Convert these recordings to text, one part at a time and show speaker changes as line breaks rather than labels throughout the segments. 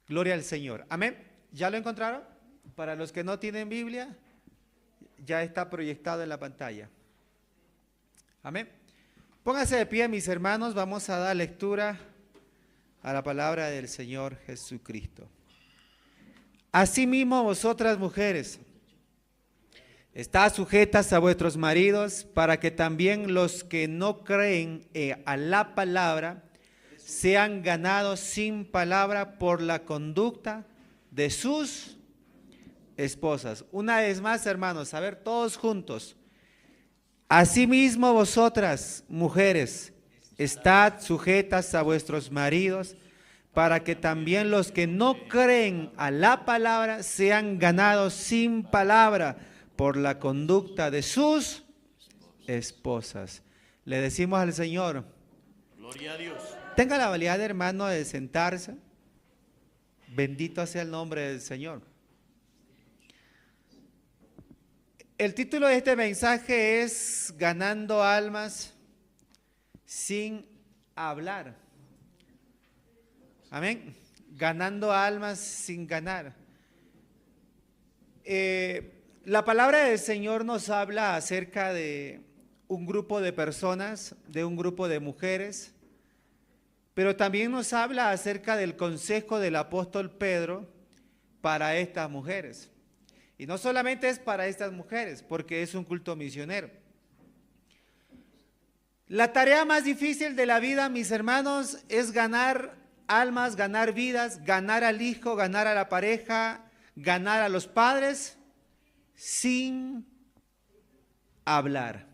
Gloria al Señor. Amén. ¿Ya lo encontraron? Para los que no tienen Biblia, ya está proyectado en la pantalla. Amén. Pónganse de pie, mis hermanos, vamos a dar lectura a la palabra del Señor Jesucristo. Asimismo, vosotras mujeres, estad sujetas a vuestros maridos, para que también los que no creen a la palabra sean ganados sin palabra por la conducta de sus esposas. Una vez más, hermanos, a ver, todos juntos. Asimismo, vosotras, mujeres, estad sujetas a vuestros maridos, para que también los que no creen a la palabra sean ganados sin palabra por la conducta de sus esposas. Le decimos al Señor,
gloria a Dios.
Tenga la validad, hermano, de sentarse. Bendito sea el nombre del Señor. El título de este mensaje es Ganando almas sin hablar. Amén. Ganando almas sin ganar. La palabra del Señor nos habla acerca de un grupo de personas, de un grupo de mujeres, pero también nos habla acerca del consejo del apóstol Pedro para estas mujeres. Y no solamente es para estas mujeres, porque es un culto misionero. La tarea más difícil de la vida, mis hermanos, es ganar almas, ganar vidas, ganar al hijo, ganar a la pareja, ganar a los padres, sin hablar.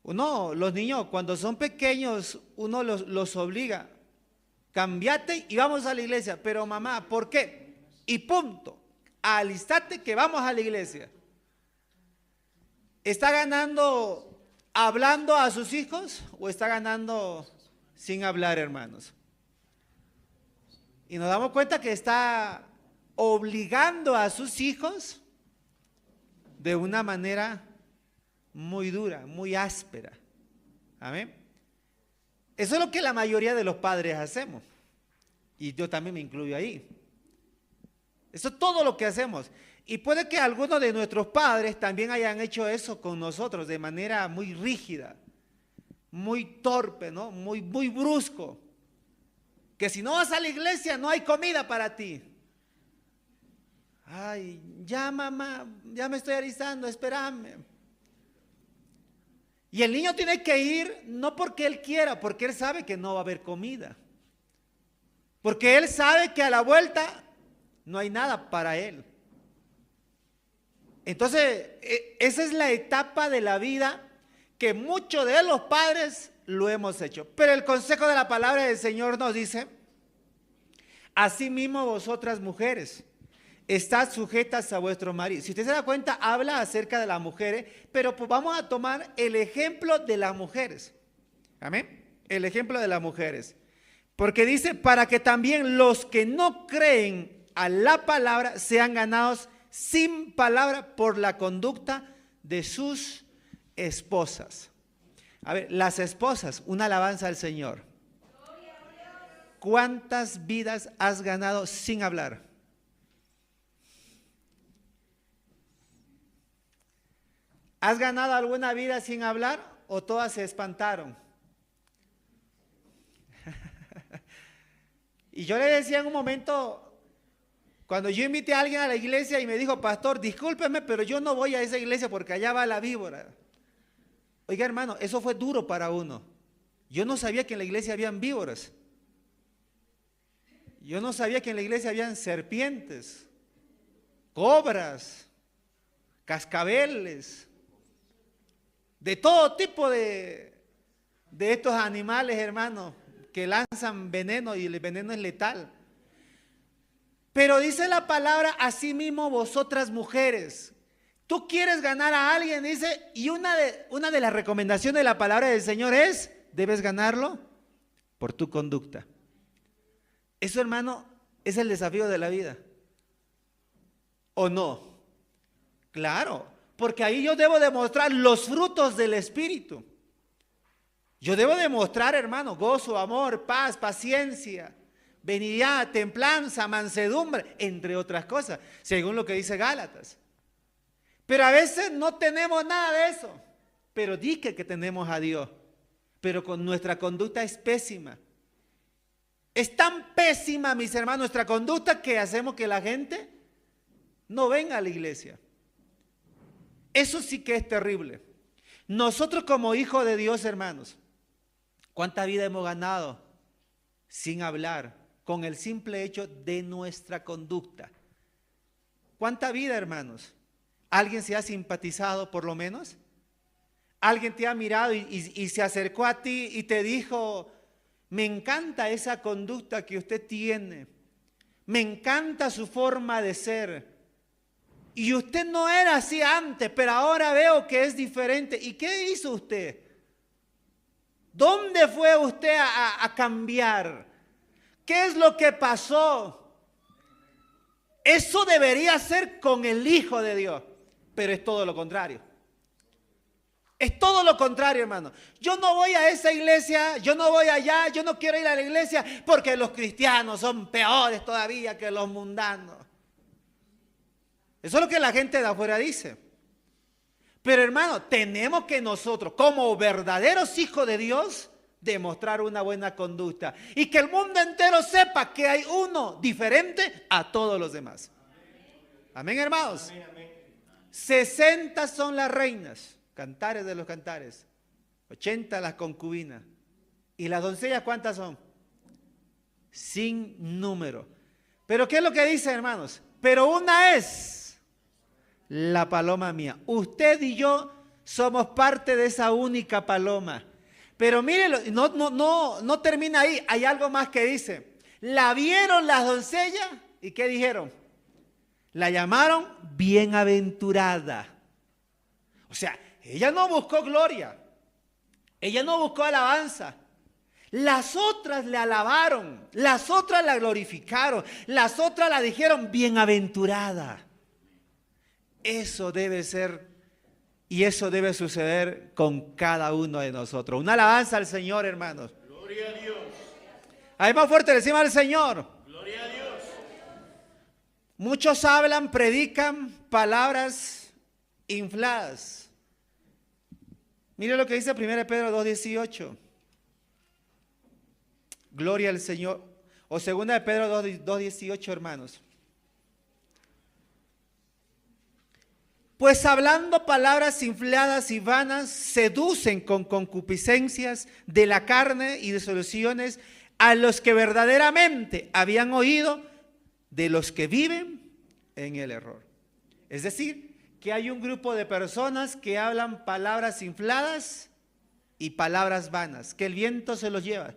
No, los niños cuando son pequeños uno los obliga, cambiate y vamos a la iglesia, pero mamá, ¿por qué? Y punto, alistate que vamos a la iglesia. ¿Está ganando hablando a sus hijos o está ganando sin hablar, hermanos? Y nos damos cuenta que está obligando a sus hijos de una manera muy dura, muy áspera. Amén. Eso es lo que la mayoría de los padres hacemos. Y yo también me incluyo ahí. Eso es todo lo que hacemos. Y puede que algunos de nuestros padres también hayan hecho eso con nosotros de manera muy rígida, muy torpe, ¿no? Muy brusco. Que si no vas a la iglesia no hay comida para ti. Ay, ya mamá, ya me estoy alisando, espérame. Y el niño tiene que ir no porque él quiera, porque él sabe que no va a haber comida. Porque él sabe que a la vuelta no hay nada para él. Entonces, esa es la etapa de la vida que muchos de los padres lo hemos hecho. Pero el consejo de la palabra del Señor nos dice, asimismo vosotras mujeres, estad sujetas a vuestro marido. Si usted se da cuenta, habla acerca de las mujeres, pero pues vamos a tomar el ejemplo de las mujeres. Amén. El ejemplo de las mujeres. Porque dice, para que también los que no creen a la palabra sean ganados sin palabra por la conducta de sus esposas. A ver, las esposas, una alabanza al Señor. ¿Cuántas vidas has ganado sin hablar? ¿Has ganado alguna vida sin hablar o todas se espantaron? Y yo le decía en un momento, cuando yo invité a alguien a la iglesia y me dijo, pastor, discúlpeme, pero yo no voy a esa iglesia porque allá va la víbora. Oiga, hermano, eso fue duro para uno. Yo no sabía que en la iglesia habían víboras. Yo no sabía que en la iglesia habían serpientes, cobras, cascabeles, de todo tipo de estos animales, hermanos, que lanzan veneno y el veneno es letal. Pero dice la palabra, asimismo vosotras mujeres. Tú quieres ganar a alguien, dice, y una de las recomendaciones de la palabra del Señor es, debes ganarlo por tu conducta. Eso, hermano, es el desafío de la vida. ¿O no? Claro, porque ahí yo debo demostrar los frutos del Espíritu. Yo debo demostrar, hermano, gozo, amor, paz, paciencia, benignidad, templanza, mansedumbre, entre otras cosas, según lo que dice Gálatas. Pero a veces no tenemos nada de eso, pero di que tenemos a Dios, pero con nuestra conducta es pésima. Es tan pésima, mis hermanos, nuestra conducta que hacemos que la gente no venga a la iglesia. Eso sí que es terrible. Nosotros como hijos de Dios, hermanos, ¿cuánta vida hemos ganado sin hablar, con el simple hecho de nuestra conducta? ¿Cuánta vida, hermanos? ¿Alguien se ha simpatizado por lo menos? ¿Alguien te ha mirado y se acercó a ti y te dijo, me encanta esa conducta que usted tiene, me encanta su forma de ser, y usted no era así antes, pero ahora veo que es diferente? ¿Y qué hizo usted? ¿Dónde fue usted a cambiar? ¿Qué es lo que pasó? Eso debería ser con el Hijo de Dios, pero es todo lo contrario. Es todo lo contrario, hermano. Yo no voy a esa iglesia, yo no voy allá, yo no quiero ir a la iglesia porque los cristianos son peores todavía que los mundanos. Eso es lo que la gente de afuera dice. Pero hermano, tenemos que nosotros, como verdaderos hijos de Dios, demostrar una buena conducta. Y que el mundo entero sepa que hay uno diferente a todos los demás. Amén, hermanos. 60 son las reinas, cantares de los cantares. 80 las concubinas. ¿Y las doncellas cuántas son? Sin número. Pero ¿qué es lo que dice, hermanos? Pero una es la paloma mía. Usted y yo somos parte de esa única paloma. Pero mírenlo, no termina ahí. Hay algo más que dice. La vieron las doncellas y ¿qué dijeron? La llamaron bienaventurada. O sea, ella no buscó gloria. Ella no buscó alabanza. Las otras le alabaron. Las otras la glorificaron. Las otras la dijeron bienaventurada. Eso debe ser y eso debe suceder con cada uno de nosotros. Una alabanza al Señor, hermanos.
Gloria a Dios.
Ahí más fuerte, decimos al Señor.
Gloria a Dios.
Muchos hablan, predican palabras infladas. Mire lo que dice 1 Pedro 2:18. Gloria al Señor. O 2 Pedro 2:18, hermanos. Pues hablando palabras infladas y vanas, seducen con concupiscencias de la carne y disoluciones a los que verdaderamente habían oído, de los que viven en el error. Es decir, que hay un grupo de personas que hablan palabras infladas y palabras vanas, que el viento se los lleva.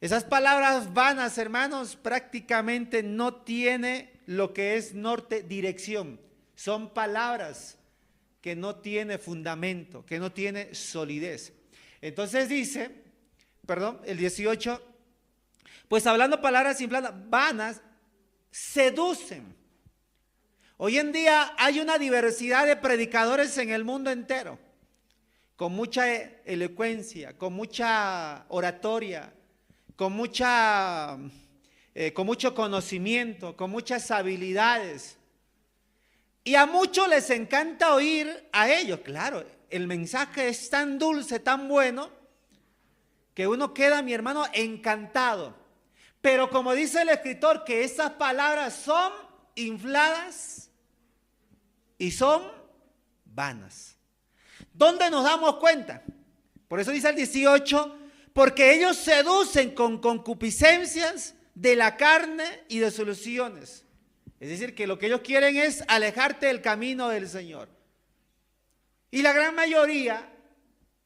Esas palabras vanas, hermanos, prácticamente no tiene lo que es norte, dirección. Son palabras que no tiene fundamento, que no tiene solidez. Entonces dice, el 18, pues hablando palabras infladas, vanas, seducen. Hoy en día hay una diversidad de predicadores en el mundo entero, con mucha elocuencia, con mucha oratoria, con mucho conocimiento, con muchas habilidades. Y a muchos les encanta oír a ellos. Claro, el mensaje es tan dulce, tan bueno, que uno queda, mi hermano, encantado. Pero como dice el escritor, que esas palabras son infladas y son vanas. ¿Dónde nos damos cuenta? Por eso dice el 18, porque ellos seducen con concupiscencias de la carne y de soluciones. Es decir, que lo que ellos quieren es alejarte del camino del Señor. Y la gran mayoría,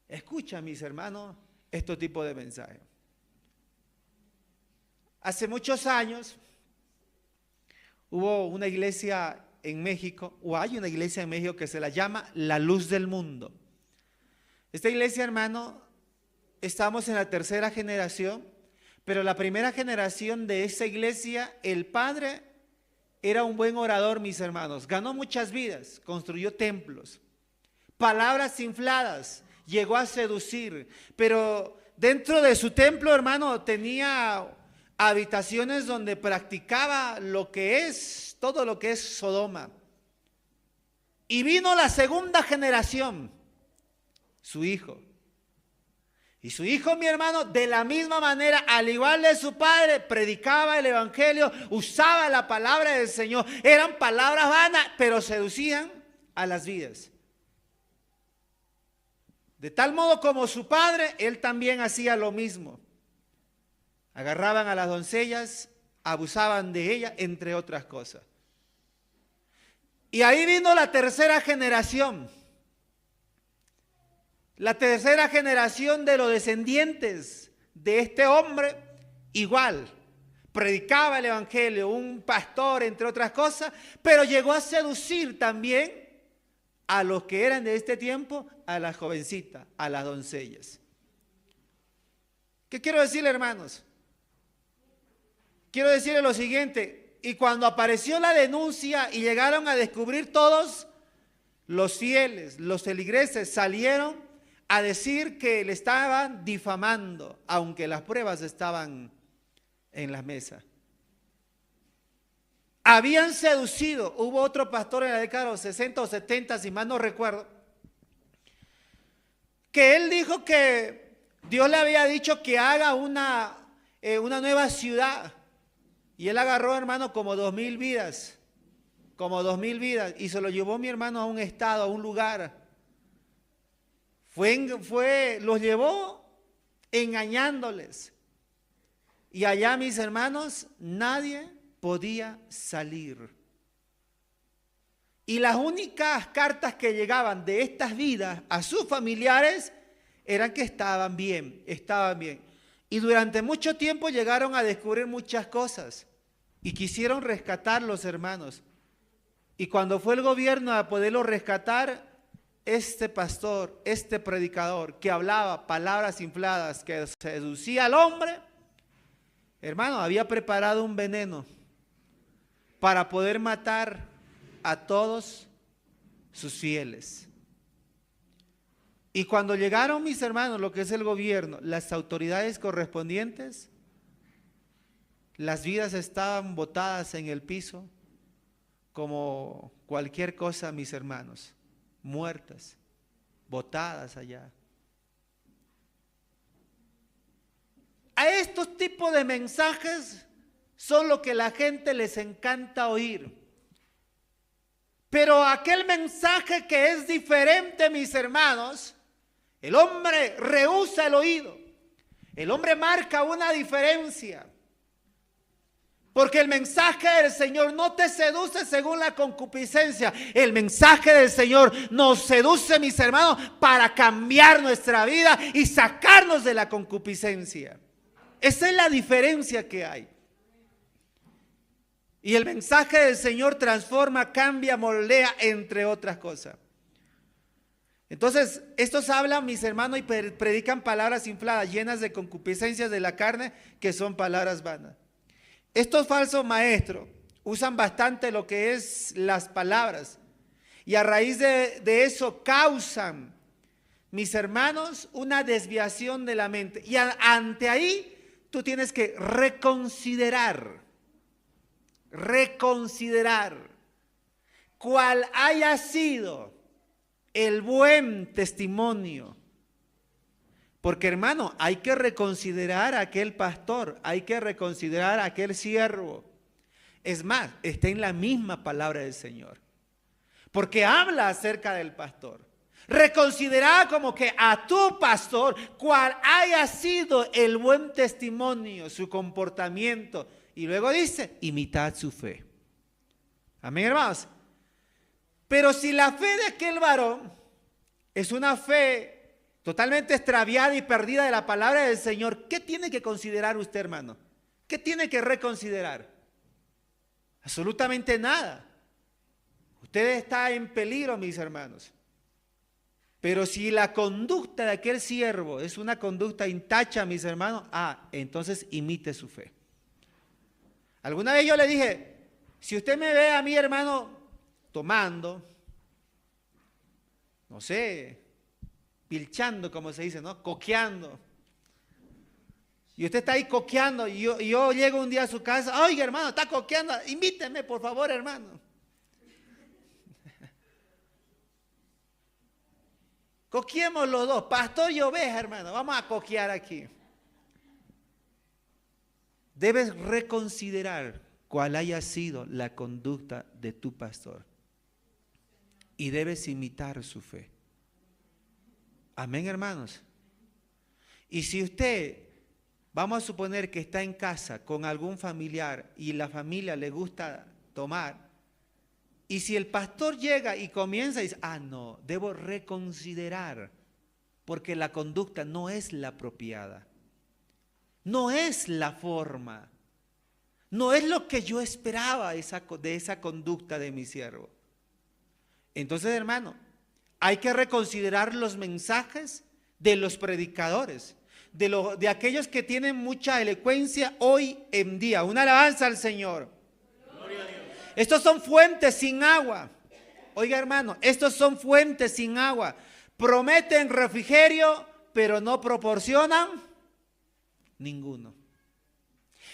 escucha, mis hermanos, este tipo de mensajes. Hace muchos años hubo una iglesia en México, o hay una iglesia en México que se la llama La Luz del Mundo. Esta iglesia, hermano, estamos en la tercera generación, pero la primera generación de esa iglesia, el padre era un buen orador, mis hermanos, ganó muchas vidas, construyó templos, palabras infladas, llegó a seducir, pero dentro de su templo, hermano, tenía habitaciones donde practicaba todo lo que es Sodoma. Y vino la segunda generación, su hijo. Y su hijo, mi hermano, de la misma manera, al igual de su padre, predicaba el evangelio, usaba la palabra del Señor. Eran palabras vanas, pero seducían a las vidas. De tal modo como su padre, él también hacía lo mismo. Agarraban a las doncellas, abusaban de ellas, entre otras cosas. Y ahí vino la tercera generación. La tercera generación de los descendientes de este hombre, igual, predicaba el evangelio, un pastor, entre otras cosas, pero llegó a seducir también a los que eran de este tiempo, a las jovencitas, a las doncellas. ¿Qué quiero decirle, hermanos? Quiero decirle lo siguiente: y cuando apareció la denuncia y llegaron a descubrir todos, los fieles, los feligreses salieron a decir que le estaban difamando, aunque las pruebas estaban en la mesa. Habían seducido. Hubo otro pastor en la década de los 60 o 70, si mal no recuerdo, que él dijo que Dios le había dicho que haga una nueva ciudad. Y él agarró, hermano, como 2,000 vidas. Como 2,000 vidas. Y se lo llevó, mi hermano, a un estado, a un lugar. Los llevó engañándoles. Y allá, mis hermanos, nadie podía salir. Y las únicas cartas que llegaban de estas vidas a sus familiares eran que estaban bien, estaban bien. Y durante mucho tiempo llegaron a descubrir muchas cosas y quisieron rescatar los hermanos. Y cuando fue el gobierno a poderlos rescatar, este pastor, este predicador que hablaba palabras infladas, que seducía al hombre, hermano, había preparado un veneno para poder matar a todos sus fieles. Y cuando llegaron, mis hermanos, lo que es el gobierno, las autoridades correspondientes, las vidas estaban botadas en el piso como cualquier cosa, mis hermanos, muertas, botadas allá. A estos tipos de mensajes son lo que la gente les encanta oír. Pero aquel mensaje que es diferente, mis hermanos, el hombre rehúsa el oído. El hombre marca una diferencia. Porque el mensaje del Señor no te seduce según la concupiscencia. El mensaje del Señor nos seduce, mis hermanos, para cambiar nuestra vida y sacarnos de la concupiscencia. Esa es la diferencia que hay. Y el mensaje del Señor transforma, cambia, moldea, entre otras cosas. Entonces, estos hablan, mis hermanos, y predican palabras infladas, llenas de concupiscencias de la carne, que son palabras vanas. Estos falsos maestros usan bastante lo que es las palabras. Y a raíz de eso causan, mis hermanos, una desviación de la mente. Y ante ahí, tú tienes que reconsiderar cuál haya sido el buen testimonio. Porque, hermano, hay que reconsiderar a aquel pastor, hay que reconsiderar a aquel siervo. Es más, está en la misma palabra del Señor, porque habla acerca del pastor. Reconsiderar como que a tu pastor, cuál haya sido el buen testimonio, su comportamiento. Y luego dice, imitad su fe. Amén, hermanos. Pero si la fe de aquel varón es una fe totalmente extraviada y perdida de la palabra del Señor, ¿qué tiene que considerar usted, hermano? ¿Qué tiene que reconsiderar? Absolutamente nada. Usted está en peligro, mis hermanos. Pero si la conducta de aquel siervo es una conducta intacha, mis hermanos, entonces imite su fe. Alguna vez yo le dije, si usted me ve a mí, hermano, tomando, no sé, pilchando, como se dice, ¿no? Coqueando. Y usted está ahí coqueando y yo llego un día a su casa, oiga hermano, está coqueando, invíteme por favor hermano. Coqueemos los dos, pastor y oveja hermano, vamos a coquear aquí. Debes reconsiderar cuál haya sido la conducta de tu pastor y debes imitar su fe. Amén, hermanos. Y si usted, vamos a suponer que está en casa con algún familiar y la familia le gusta tomar, y si el pastor llega y comienza y dice, no, debo reconsiderar, porque la conducta no es la apropiada, no es la forma, no es lo que yo esperaba de esa conducta de mi siervo. Entonces, hermano, hay que reconsiderar los mensajes de los predicadores, de aquellos que tienen mucha elocuencia hoy en día. Una alabanza al Señor.
Gloria a Dios.
Estos son fuentes sin agua. Oiga, hermano, estos son fuentes sin agua. Prometen refrigerio, pero no proporcionan ninguno.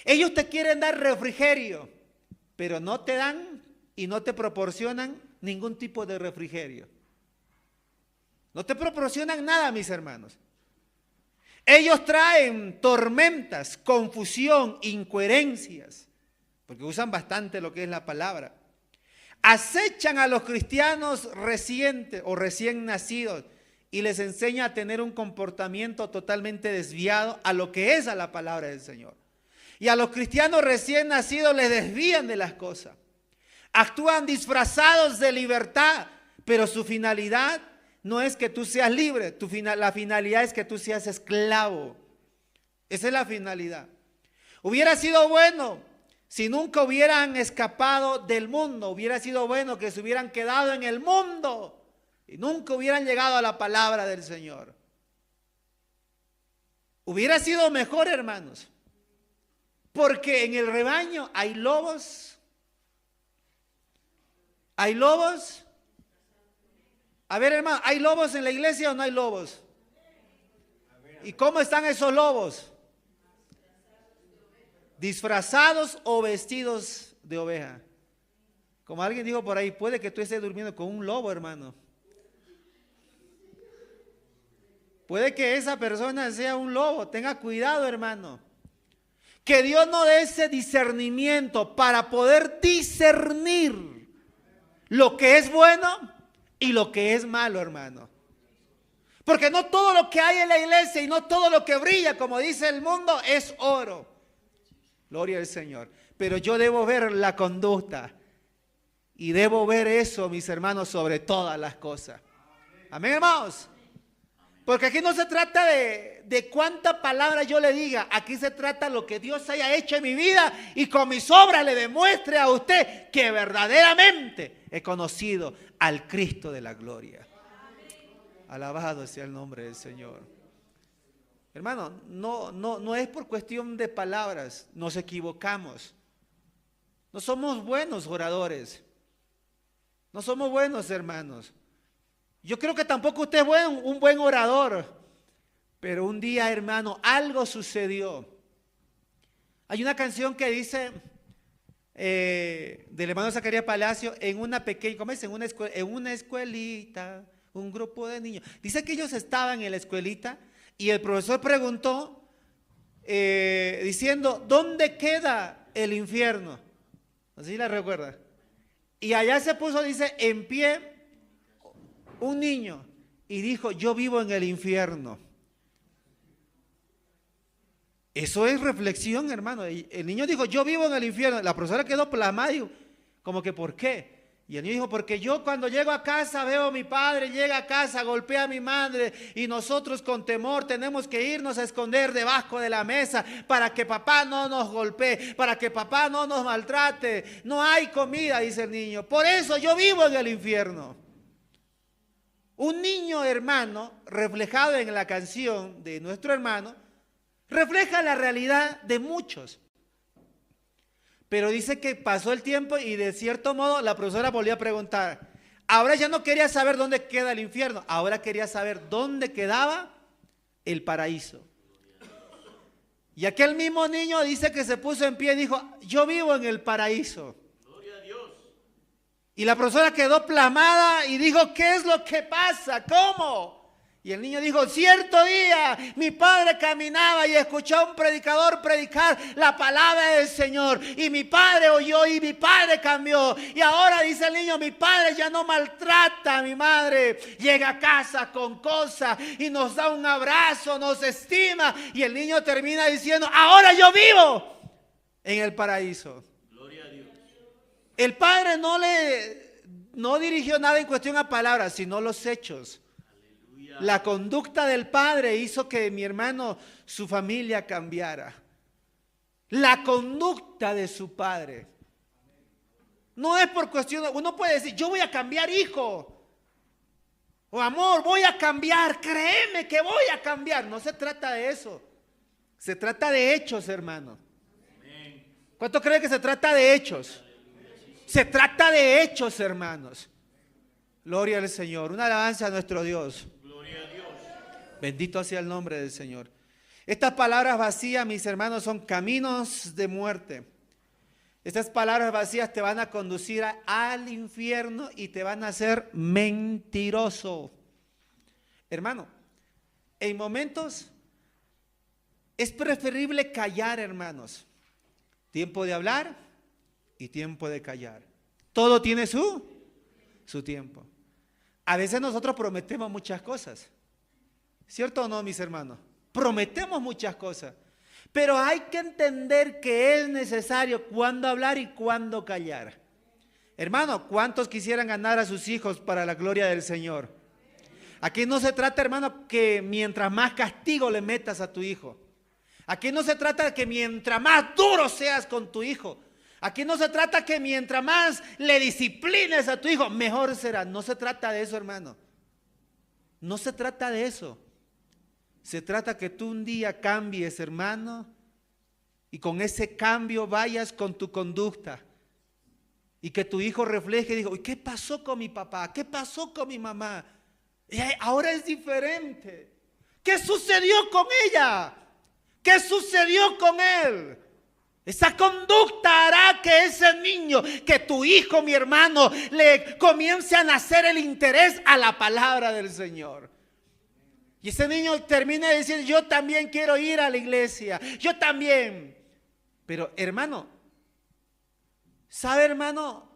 Ellos te quieren dar refrigerio, pero no te dan y no te proporcionan ningún tipo de refrigerio. No te proporcionan nada, mis hermanos. Ellos traen tormentas, confusión, incoherencias, porque usan bastante lo que es la palabra. Acechan a los cristianos recientes o recién nacidos y les enseña a tener un comportamiento totalmente desviado a lo que es a la palabra del Señor. Y a los cristianos recién nacidos les desvían de las cosas. Actúan disfrazados de libertad, pero su finalidad no es que tú seas libre, la finalidad es que tú seas esclavo. Esa es la finalidad. Hubiera sido bueno si nunca hubieran escapado del mundo, hubiera sido bueno que se hubieran quedado en el mundo y nunca hubieran llegado a la palabra del Señor. Hubiera sido mejor, hermanos, porque en el rebaño hay lobos. ¿Hay lobos? A ver, hermano, ¿hay lobos en la iglesia o no hay lobos? ¿Y cómo están esos lobos? ¿Disfrazados o vestidos de oveja? Como alguien dijo por ahí, puede que tú estés durmiendo con un lobo, hermano. Puede que esa persona sea un lobo. Tenga cuidado, hermano. Que Dios nos dé ese discernimiento para poder discernir lo que es bueno y lo que es malo, hermano. Porque no todo lo que hay en la iglesia y no todo lo que brilla, como dice el mundo, es oro. Gloria al Señor. Pero yo debo ver la conducta y debo ver eso, mis hermanos, sobre todas las cosas. Amén, hermanos. Porque aquí no se trata de cuánta palabra yo le diga. Aquí se trata de lo que Dios haya hecho en mi vida y con mis obras le demuestre a usted que verdaderamente he conocido al Cristo de la gloria. Alabado sea el nombre del Señor. Hermano, no es por cuestión de palabras, nos equivocamos. No somos buenos oradores. No somos buenos, hermanos. Yo creo que tampoco usted es un buen orador. Pero un día, hermano, algo sucedió. Hay una canción que dice del hermano Zacarías Palacio en una pequeña, ¿cómo es? En una escuelita, un grupo de niños. Dice que ellos estaban en la escuelita y el profesor preguntó diciendo, ¿dónde queda el infierno? ¿Así la recuerda? Y allá se puso, dice, en pie un niño y dijo, yo vivo en el infierno. Eso es reflexión, hermano. El niño dijo, yo vivo en el infierno. La profesora quedó plasmada y dijo, como que ¿por qué? Y el niño dijo, porque yo cuando llego a casa veo a mi padre, llega a casa, golpea a mi madre y nosotros con temor tenemos que irnos a esconder debajo de la mesa para que papá no nos golpee, para que papá no nos maltrate. No hay comida, dice el niño. Por eso yo vivo en el infierno. Un niño, hermano, reflejado en la canción de nuestro hermano, refleja la realidad de muchos. Pero dice que pasó el tiempo y de cierto modo la profesora volvió a preguntar. Ahora ya no quería saber dónde queda el infierno, ahora quería saber dónde quedaba el paraíso. Y aquel mismo niño dice que se puso en pie y dijo, yo vivo en el paraíso.
Gloria a Dios.
Y la profesora quedó plamada y dijo, ¿qué es lo que pasa? ¿Cómo? Y el niño dijo, cierto día mi padre caminaba y escuchó a un predicador predicar la palabra del Señor. Y mi padre oyó y mi padre cambió. Y ahora dice el niño, mi padre ya no maltrata a mi madre. Llega a casa con cosas y nos da un abrazo, nos estima. Y el niño termina diciendo, ahora yo vivo en el paraíso.
Gloria a Dios.
El padre no dirigió nada en cuestión a palabras, sino los hechos. La conducta del padre hizo que mi hermano, su familia cambiara. La conducta de su padre. No es por cuestión, uno puede decir, yo voy a cambiar, hijo. O amor, voy a cambiar, créeme que voy a cambiar. No se trata de eso. Se trata de hechos, hermano. ¿Cuánto creen que se trata de hechos? Se trata de hechos, hermanos. Gloria al Señor. Una alabanza a nuestro Dios. Bendito sea el nombre del Señor. Estas palabras vacías, mis hermanos, son caminos de muerte. Estas palabras vacías te van a conducir al infierno y te van a hacer mentiroso. Hermano, en momentos es preferible callar, hermanos. Tiempo de hablar y tiempo de callar. Todo tiene su tiempo. A veces nosotros prometemos muchas cosas. ¿Cierto o no, mis hermanos? Prometemos muchas cosas, pero hay que entender que es necesario cuándo hablar y cuándo callar. Hermano, ¿cuántos quisieran ganar a sus hijos para la gloria del Señor? Aquí no se trata, hermano, que mientras más castigo le metas a tu hijo. Aquí no se trata de que mientras más duro seas con tu hijo. Aquí no se trata que mientras más le disciplines a tu hijo, mejor será. No se trata de eso, hermano. No se trata de eso. Se trata que tú un día cambies, hermano, y con ese cambio vayas con tu conducta. Y que tu hijo refleje y diga, ¿qué pasó con mi papá? ¿Qué pasó con mi mamá? Y ahora es diferente. ¿Qué sucedió con ella? ¿Qué sucedió con él? Esa conducta hará que ese niño, que tu hijo, mi hermano, le comience a nacer el interés a la palabra del Señor. Y ese niño termina de decir, yo también quiero ir a la iglesia, yo también. Pero hermano, ¿sabe, hermano?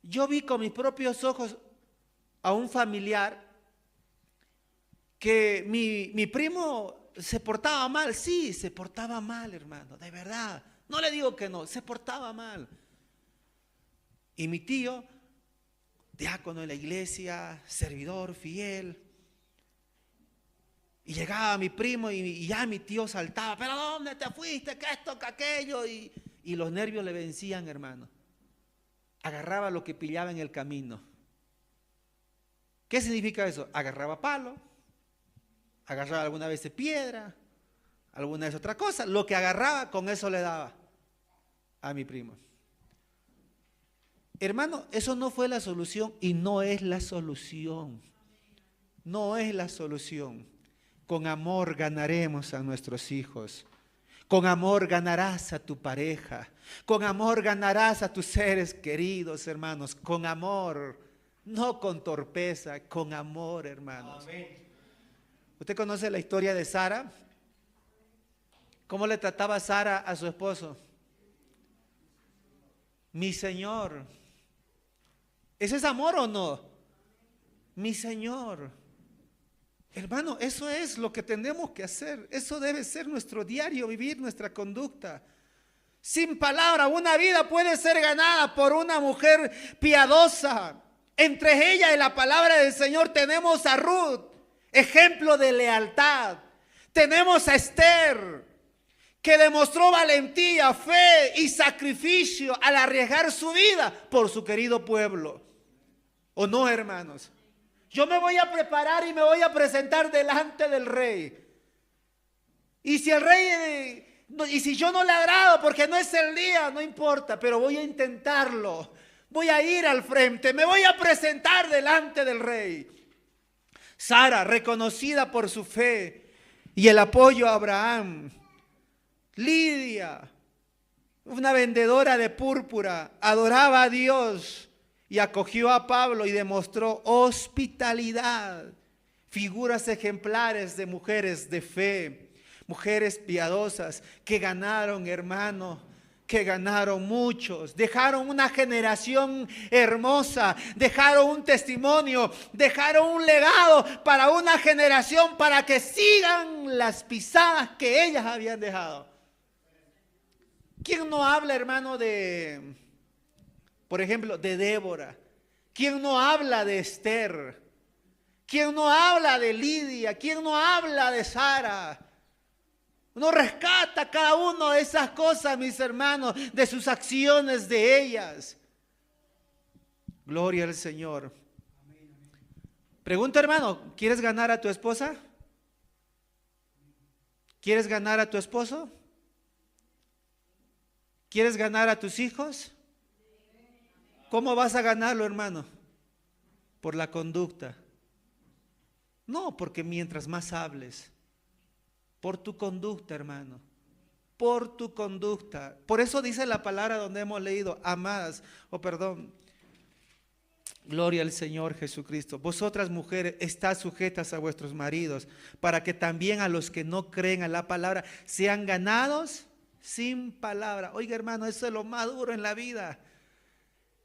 Yo vi con mis propios ojos a un familiar que mi primo se portaba mal. Sí, se portaba mal, hermano, de verdad. No le digo que no, se portaba mal. Y mi tío, diácono de la iglesia, servidor fiel. Y llegaba mi primo y ya mi tío saltaba, pero ¿dónde te fuiste? ¿Qué esto, que aquello? Y los nervios le vencían, hermano. Agarraba lo que pillaba en el camino. ¿Qué significa eso? Agarraba palo, agarraba alguna vez piedra, alguna vez otra cosa. Lo que agarraba, con eso le daba a mi primo. Hermano, eso no fue la solución y no es la solución. No es la solución. Con amor ganaremos a nuestros hijos. Con amor ganarás a tu pareja. Con amor ganarás a tus seres queridos, hermanos. Con amor, no con torpeza, con amor, hermanos. Amén. ¿Usted conoce la historia de Sara? ¿Cómo le trataba Sara a su esposo? Mi Señor. ¿Ese es amor o no? Mi Señor. Hermano, eso es lo que tenemos que hacer. Eso debe ser nuestro diario vivir, nuestra conducta. Sin palabra, una vida puede ser ganada por una mujer piadosa. Entre ella y la palabra del Señor tenemos a Ruth, ejemplo de lealtad. Tenemos a Esther, que demostró valentía, fe y sacrificio al arriesgar su vida por su querido pueblo. ¿O no, hermanos? Yo me voy a preparar y me voy a presentar delante del rey. Y si el rey, y si yo no le agrado porque no es el día, no importa, pero voy a intentarlo. Voy a ir al frente, me voy a presentar delante del rey. Sara, reconocida por su fe y el apoyo a Abraham, Lidia, una vendedora de púrpura, adoraba a Dios y acogió a Pablo y demostró hospitalidad. Figuras ejemplares de mujeres de fe, mujeres piadosas que ganaron, hermano, que ganaron muchos, dejaron una generación hermosa, dejaron un testimonio, dejaron un legado para una generación para que sigan las pisadas que ellas habían dejado. ¿Quién no habla, hermano, por ejemplo, de Débora? ¿Quién no habla de Esther? ¿Quién no habla de Lidia? ¿Quién no habla de Sara? Uno rescata cada una de esas cosas, mis hermanos, de sus acciones de ellas. Gloria al Señor. Pregunta, hermano, ¿quieres ganar a tu esposa? ¿Quieres ganar a tu esposo? ¿Quieres ganar a tus hijos? ¿Cómo vas a ganarlo, hermano? Por la conducta. No, porque mientras más hables, por tu conducta, hermano, por tu conducta. Por eso dice la palabra donde hemos leído, amadas, gloria al Señor Jesucristo. Vosotras mujeres, estad sujetas a vuestros maridos, para que también a los que no creen a la palabra sean ganados sin palabra. Oiga, hermano, eso es lo más duro en la vida.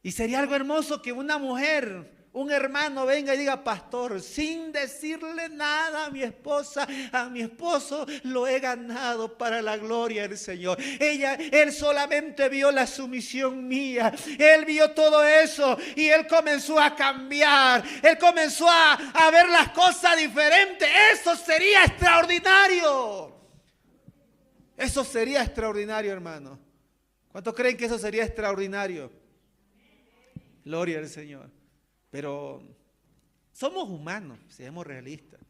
Y sería algo hermoso que una mujer, un hermano venga y diga: pastor, sin decirle nada a mi esposa, a mi esposo lo he ganado para la gloria del Señor. Él solamente vio la sumisión mía, él vio todo eso y él comenzó a cambiar, él comenzó a ver las cosas diferentes. Eso sería extraordinario. Eso sería extraordinario, hermano. ¿Cuántos creen que eso sería extraordinario? Gloria al Señor. Pero somos humanos, seamos realistas.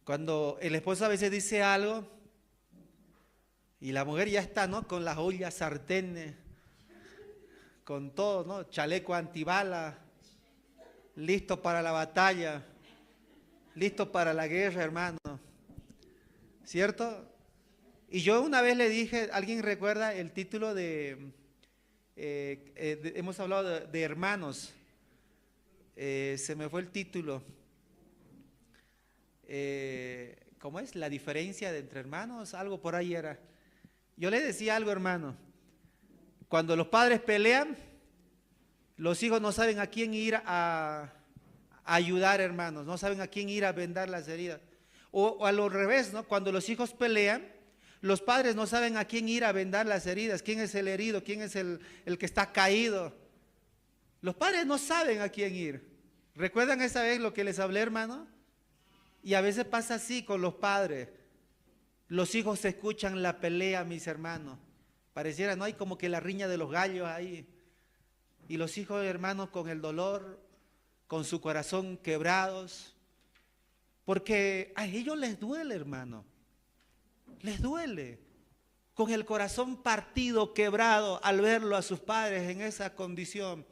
Cuando el esposo a veces dice algo y la mujer ya está, ¿no?, con las ollas, sartenes, con todo, ¿no?, chaleco antibala, listo para la batalla, listo para la guerra, hermano. ¿Cierto? Y yo una vez le dije, ¿alguien recuerda el título hemos hablado de hermanos? Se me fue el título. ¿Cómo es? La diferencia entre hermanos, algo por ahí era. Yo le decía algo, hermano. Cuando los padres pelean, los hijos no saben a quién ir a ayudar, hermanos. No saben a quién ir a vendar las heridas. O a lo revés, ¿no? Cuando los hijos pelean, los padres no saben a quién ir a vendar las heridas. ¿Quién es el herido? ¿Quién es el que está caído? Los padres no saben a quién ir. ¿Recuerdan esa vez lo que les hablé, hermano? Y a veces pasa así con los padres. Los hijos escuchan la pelea, mis hermanos. Pareciera, ¿no? Hay como que la riña de los gallos ahí. Y los hijos, hermanos, con el dolor, con su corazón quebrados. Porque a ellos les duele, hermano. Les duele. Con el corazón partido, quebrado, al verlo a sus padres en esa condición.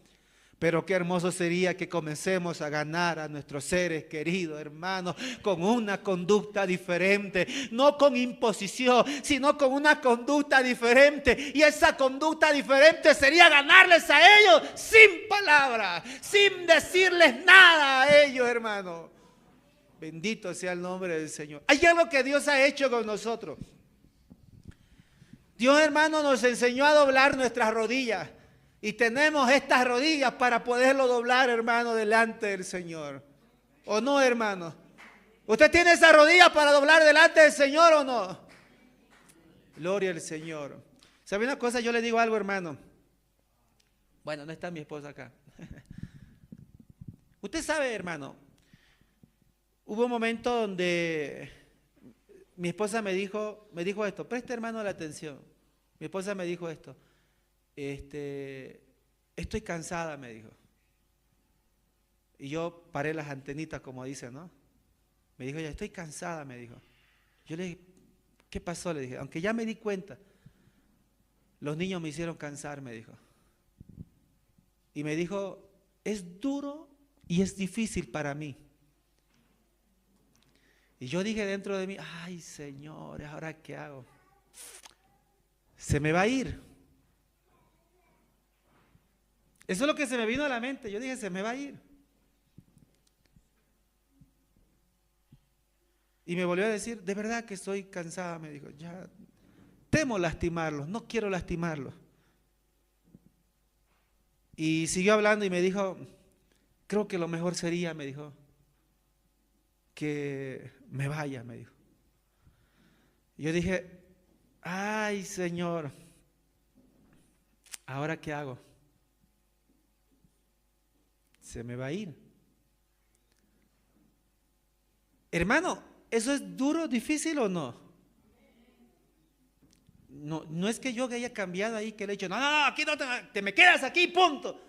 Pero qué hermoso sería que comencemos a ganar a nuestros seres queridos, hermanos, con una conducta diferente, no con imposición, sino con una conducta diferente. Y esa conducta diferente sería ganarles a ellos sin palabras, sin decirles nada a ellos, hermano. Bendito sea el nombre del Señor. Hay algo que Dios ha hecho con nosotros. Dios, hermano, nos enseñó a doblar nuestras rodillas. Y tenemos estas rodillas para poderlo doblar, hermano, delante del Señor. ¿O no, hermano? ¿Usted tiene esa rodilla para doblar delante del Señor o no? Gloria al Señor. ¿Sabe una cosa? Yo le digo algo, hermano. Bueno, no está mi esposa acá. Usted sabe, hermano, hubo un momento donde mi esposa me dijo esto. Preste, hermano, la atención. Mi esposa me dijo esto. Estoy cansada, me dijo. Y yo paré las antenitas, como dicen, ¿no? Me dijo, ya estoy cansada, me dijo. Yo le dije, ¿qué pasó? Le dije, aunque ya me di cuenta, los niños me hicieron cansar, me dijo. Y me dijo, es duro y es difícil para mí. Y yo dije dentro de mí, ay, Señor, ¿ahora qué hago? se me va a ir. Eso es lo que se me vino a la mente. Yo dije, se me va a ir. Y me volvió a decir, de verdad que estoy cansada, me dijo, ya temo lastimarlos, no quiero lastimarlos. Y siguió hablando y me dijo, creo que lo mejor sería, me dijo, que me vaya, me dijo. Y yo dije, ay Señor, ¿ahora qué hago? Se me va a ir. Hermano, ¿eso es duro, difícil o no? No, no es que yo haya cambiado ahí, que le he dicho, no, no, no, aquí no te me quedas aquí, punto.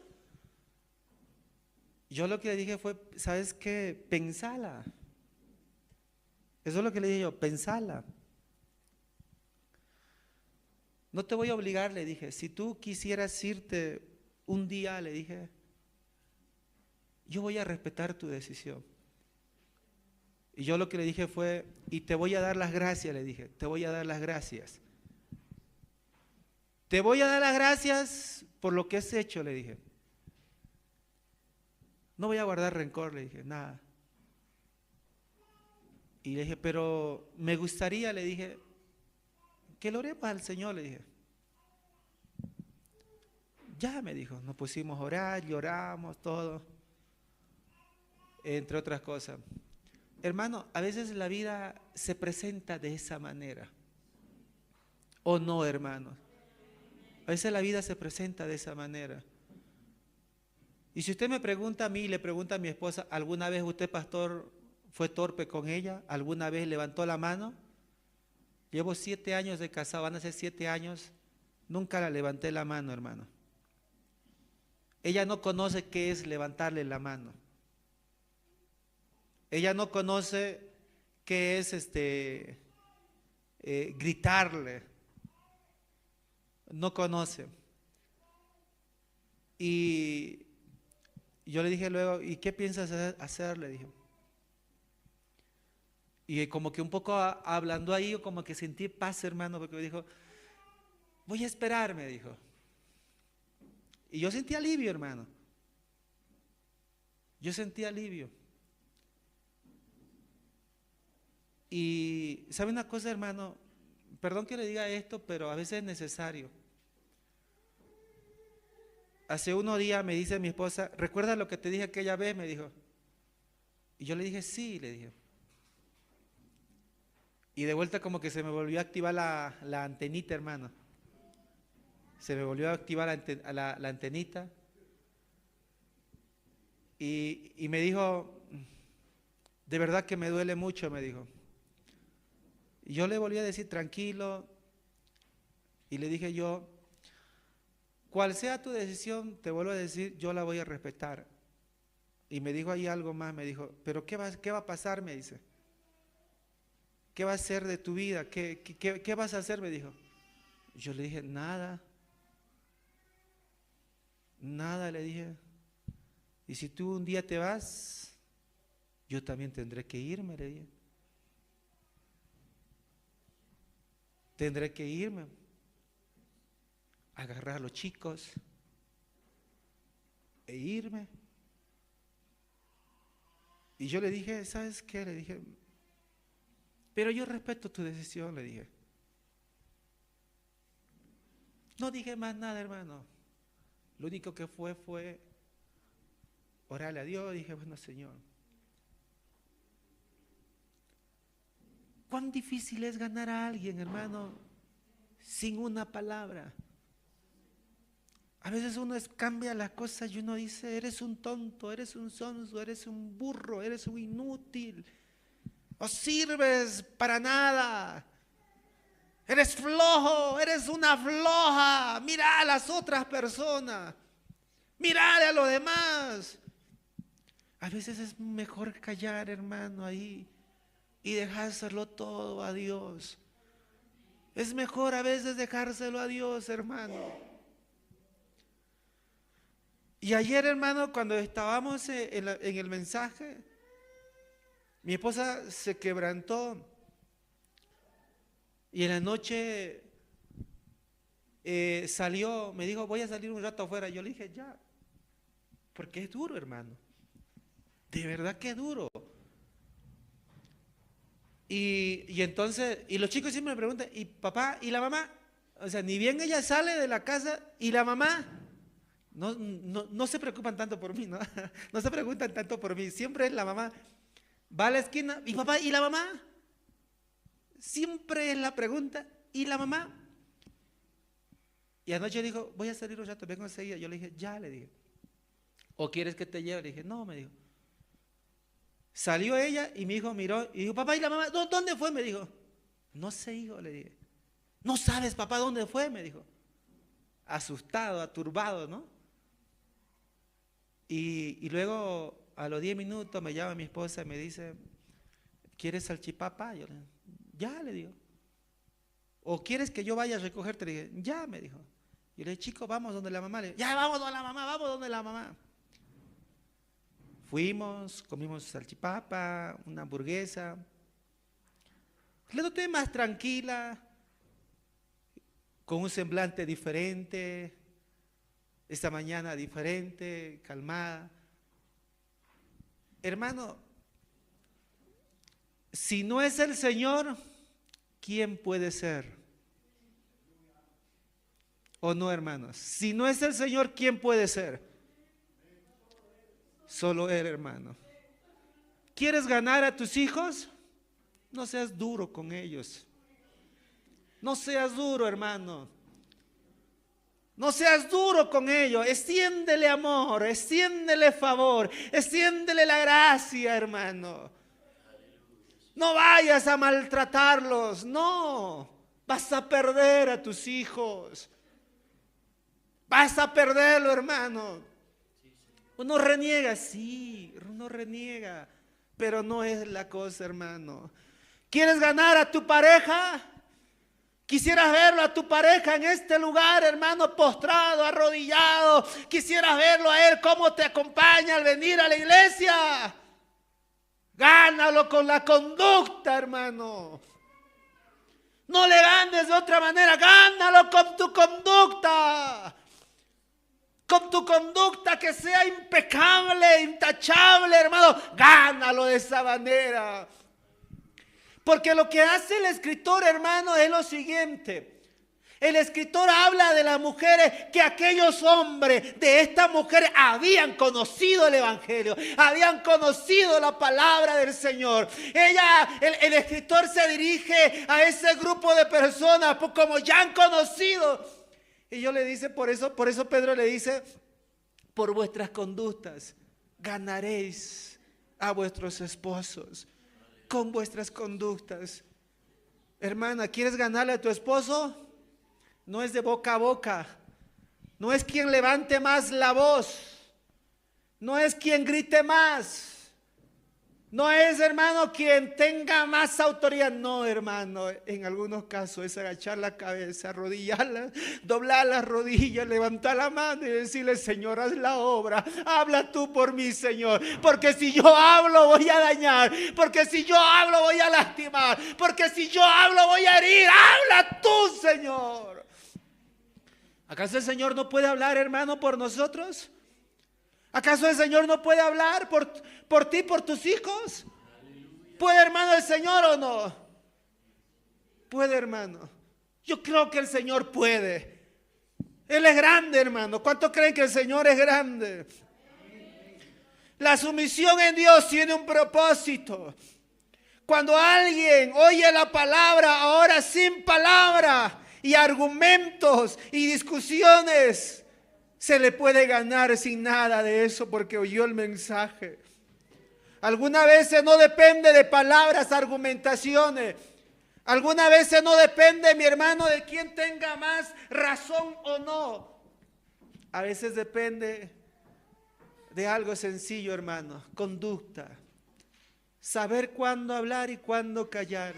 Yo lo que le dije fue, ¿sabes qué? Pensala. Eso es lo que le dije yo, pensala. No te voy a obligar, le dije. Si tú quisieras irte un día, le dije, yo voy a respetar tu decisión. Y yo lo que le dije fue, y te voy a dar las gracias, le dije, te voy a dar las gracias. Te voy a dar las gracias por lo que has hecho, le dije. No voy a guardar rencor, le dije, nada. Y le dije, pero me gustaría, le dije, que lo oremos al Señor, le dije. Ya, me dijo, nos pusimos a orar, lloramos, todo, entre otras cosas. Hermano, a veces la vida se presenta de esa manera. ¿O no, hermano? A veces la vida se presenta de esa manera. Y si usted me pregunta a mí, le pregunta a mi esposa, ¿alguna vez usted, pastor, fue torpe con ella? ¿Alguna vez levantó la mano? Llevo 7 años de casado, van a ser 7 años, nunca la levanté la mano, hermano. Ella no conoce qué es levantarle la mano. Ella no conoce qué es gritarle. No conoce. Y yo le dije luego, ¿y qué piensas hacer? Le dije. Y como que un poco hablando ahí, como que sentí paz, hermano, porque me dijo, voy a esperar, me dijo. Y yo sentí alivio, hermano. Yo sentí alivio. Y ¿sabe una cosa, hermano? Perdón que le diga esto, pero a veces es necesario. Hace unos días me dice mi esposa, ¿recuerdas lo que te dije aquella vez? Me dijo. Y yo le dije, sí, le dije. Y de vuelta como que se me volvió a activar la antenita, hermano. Se me volvió a activar la antenita. Y me dijo, de verdad que me duele mucho, me dijo. Y yo le volví a decir, tranquilo. Y le dije yo, cual sea tu decisión, te vuelvo a decir, yo la voy a respetar. Y me dijo ahí algo más, me dijo, pero ¿qué va a pasar? Me dice. ¿Qué va a ser de tu vida? ¿Qué vas a hacer? Me dijo. Yo le dije, nada. Nada, le dije. Y si tú un día te vas, yo también tendré que irme, le dije. Tendré que irme, agarrar a los chicos e irme. Y yo le dije, ¿sabes qué? Le dije, pero yo respeto tu decisión, le dije. No dije más nada, hermano. Lo único que fue orarle a Dios. Dije, bueno, Señor, ¿cuán difícil es ganar a alguien, hermano, sin una palabra? A veces uno cambia las cosas y uno dice, eres un tonto, eres un sonso, eres un burro, eres un inútil, no sirves para nada, eres flojo, eres una floja, mira a las otras personas, mira a los demás. A veces es mejor callar, hermano, ahí y dejárselo todo a Dios. Es mejor a veces dejárselo a Dios, hermano. Y ayer, hermano, cuando estábamos en el mensaje, mi esposa se quebrantó Y en la noche salió, me dijo, voy a salir un rato afuera. Yo le dije, ya, porque es duro, hermano. De verdad que es duro. Y entonces, y los chicos siempre me preguntan, ¿y papá y la mamá? O sea, ni bien ella sale de la casa y la mamá, no se preocupan tanto por mí, ¿no? No se preguntan tanto por mí. Siempre es la mamá. Va a la esquina, ¿y papá y la mamá? Siempre es la pregunta, ¿y la mamá? Y anoche dijo, voy a salir un rato, vengo enseguida. Yo le dije, ya, le dije. ¿O quieres que te lleve? Le dije, no, me dijo. Salió ella y mi hijo miró y dijo, papá, ¿y la mamá? ¿Dónde fue? Me dijo. No sé, hijo, le dije. ¿No sabes, papá, dónde fue? Me dijo. Asustado, aturbado, ¿no? Y luego, a los 10 minutos, me llama mi esposa y me dice, ¿quieres salchipapa? Yo le dije, ya, le digo. ¿O quieres que yo vaya a recogerte? Le dije, ya, me dijo. Y le dije, chico, vamos donde la mamá. Le dije, ya, vamos donde la mamá, vamos donde la mamá. Fuimos, comimos salchipapa, una hamburguesa. La noté más tranquila, con un semblante diferente, esta mañana diferente, calmada. Hermano, si no es el Señor, ¿quién puede ser? ¿O no, hermanos? Si no es el Señor, ¿quién puede ser? Solo Él, hermano. ¿Quieres ganar a tus hijos? No seas duro con ellos. No seas duro, hermano. No seas duro con ellos. Extiéndele amor, extiéndele favor, extiéndele la gracia, hermano. No vayas a maltratarlos, no. Vas a perder a tus hijos. Vas a perderlo, hermano. Uno reniega, sí, uno reniega, pero no es la cosa, hermano. ¿Quieres ganar a tu pareja? Quisieras verlo a tu pareja en este lugar, hermano, postrado, arrodillado. Quisieras verlo a él, cómo te acompaña al venir a la iglesia. Gánalo con la conducta, hermano. No le ganes de otra manera, gánalo con tu conducta. Con tu conducta que sea impecable, intachable, hermano, gánalo de esa manera. Porque lo que hace el escritor, hermano, es lo siguiente. El escritor habla de las mujeres, que aquellos hombres de estas mujeres habían conocido el evangelio, habían conocido la palabra del Señor. El escritor se dirige a ese grupo de personas como ya han conocido. Y yo le dice, por eso Pedro le dice, por vuestras conductas ganaréis a vuestros esposos. Con vuestras conductas. Hermana, ¿quieres ganarle a tu esposo? No es de boca a boca. No es quien levante más la voz. No es quien grite más. No es, hermano, quien tenga más autoridad. No, hermano, en algunos casos es agachar la cabeza, arrodillarla, doblar las rodillas, levantar la mano y decirle, Señor, haz la obra. Habla tú por mí, Señor. Porque si yo hablo voy a dañar. Porque si yo hablo voy a lastimar. Porque si yo hablo voy a herir. Habla tú, Señor. ¿Acaso el Señor no puede hablar, hermano, por nosotros? ¿Acaso el Señor no puede hablar por ti, por tus hijos? ¿Puede, hermano, el Señor o no? Puede, hermano. Yo creo que el Señor puede. Él es grande, hermano. ¿Cuántos creen que el Señor es grande? La sumisión en Dios tiene un propósito. Cuando alguien oye la palabra, ahora sin palabra y argumentos y discusiones, se le puede ganar sin nada de eso porque oyó el mensaje. Algunas veces no depende de palabras, argumentaciones. Algunas veces no depende, mi hermano, de quién tenga más razón o no. A veces depende de algo sencillo, hermano, conducta. Saber cuándo hablar y cuándo callar.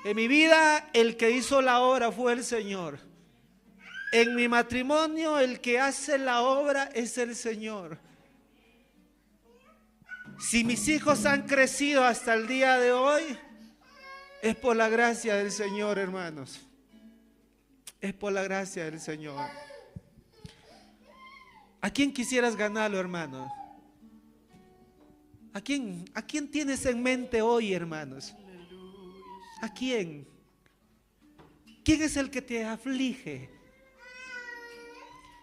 En mi vida el que hizo la obra fue el Señor. En mi matrimonio el que hace la obra es el Señor. Si mis hijos han crecido hasta el día de hoy, Es por la gracia del Señor, hermanos. Es por la gracia del Señor. ¿A quién quisieras ganarlo, hermano? ¿A quién tienes en mente hoy, hermanos? ¿A quién? ¿Quién es el que te aflige?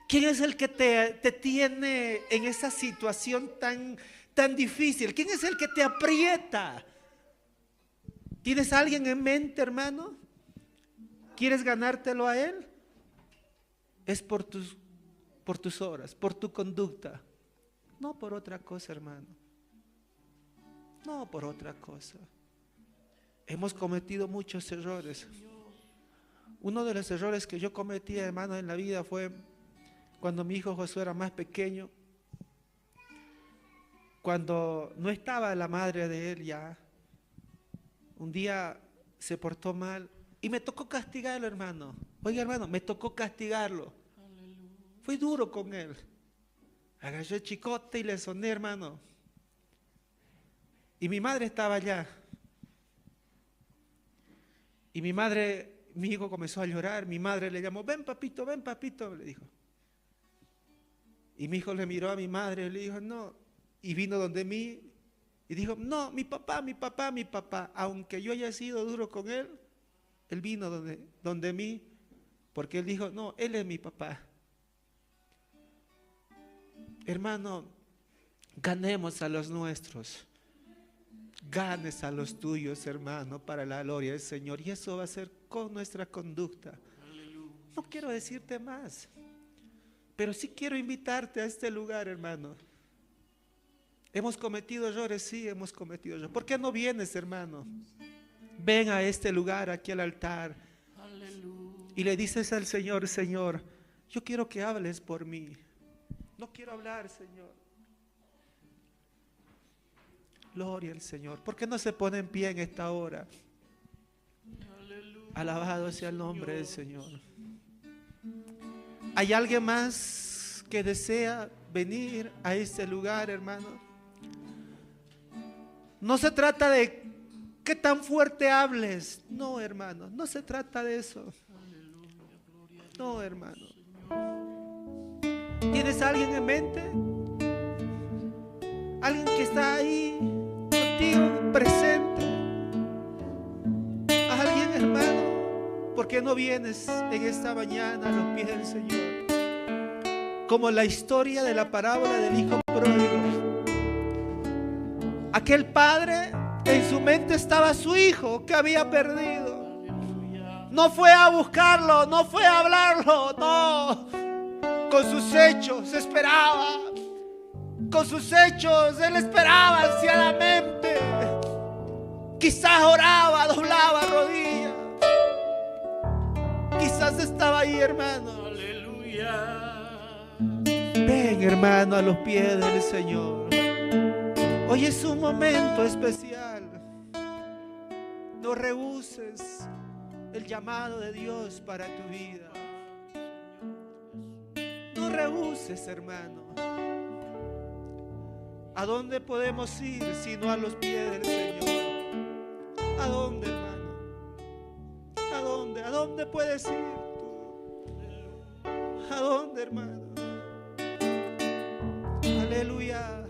¿Quién es el que te tiene en esa situación tan difícil? ¿Quién es el que te aprieta? ¿Tienes a alguien en mente, hermano? ¿Quieres ganártelo a él? Es por tus obras, por tu conducta. No por otra cosa, hermano. No por otra cosa. Hemos cometido muchos errores. Uno de los errores que yo cometí, hermano, en la vida fue cuando mi hijo Josué era más pequeño. Cuando no estaba la madre de él ya. Un día se portó mal y me tocó castigarlo, hermano. Oiga, hermano, me tocó castigarlo. Fui duro con él. Agarré el chicote y le soné, hermano. Y mi madre estaba allá. Y mi hijo comenzó a llorar. Mi madre le llamó, ven papito, le dijo. Y mi hijo le miró a mi madre y le dijo, no. Y vino donde mí y dijo, no, mi papá. Aunque yo haya sido duro con él, él vino donde mí, porque él dijo, no, él es mi papá. Hermano, ganemos a los nuestros. Ganes a los tuyos, hermano, para la gloria del Señor. Y eso va a ser con nuestra conducta. No quiero decirte más, pero sí quiero invitarte a este lugar, hermano. ¿Hemos cometido errores? Sí, hemos cometido errores. ¿Por qué no vienes, hermano? Ven a este lugar, aquí al altar. Y le dices al Señor, Señor, yo quiero que hables por mí. No quiero hablar, Señor. Gloria al Señor. ¿Por qué no se pone en pie en esta hora? Alabado sea el nombre del Señor. ¿Hay alguien más que desea venir a este lugar, hermano? No se trata de qué tan fuerte hables. No, hermano, no se trata de eso. No, hermano. ¿Tienes a alguien en mente? Alguien que está ahí contigo, presente. Alguien, hermano. ¿Por qué no vienes en esta mañana a los pies del Señor? Como la historia de la parábola del hijo pródigo. Aquel padre, en su mente estaba su hijo que había perdido. No fue a buscarlo, no fue a hablarlo, no. Con sus hechos esperaba. Con sus hechos él esperaba ansiadamente. Quizás oraba, doblaba rodillas. Quizás estaba ahí, hermano. Aleluya. Ven, hermano, a los pies del Señor. Hoy es un momento especial. No rehuses el llamado de Dios para tu vida. No rehuses, hermano. ¿A dónde podemos ir sino a los pies del Señor? ¿A dónde, hermano? ¿A dónde? ¿A dónde puedes ir tú? ¿A dónde, hermano? Aleluya.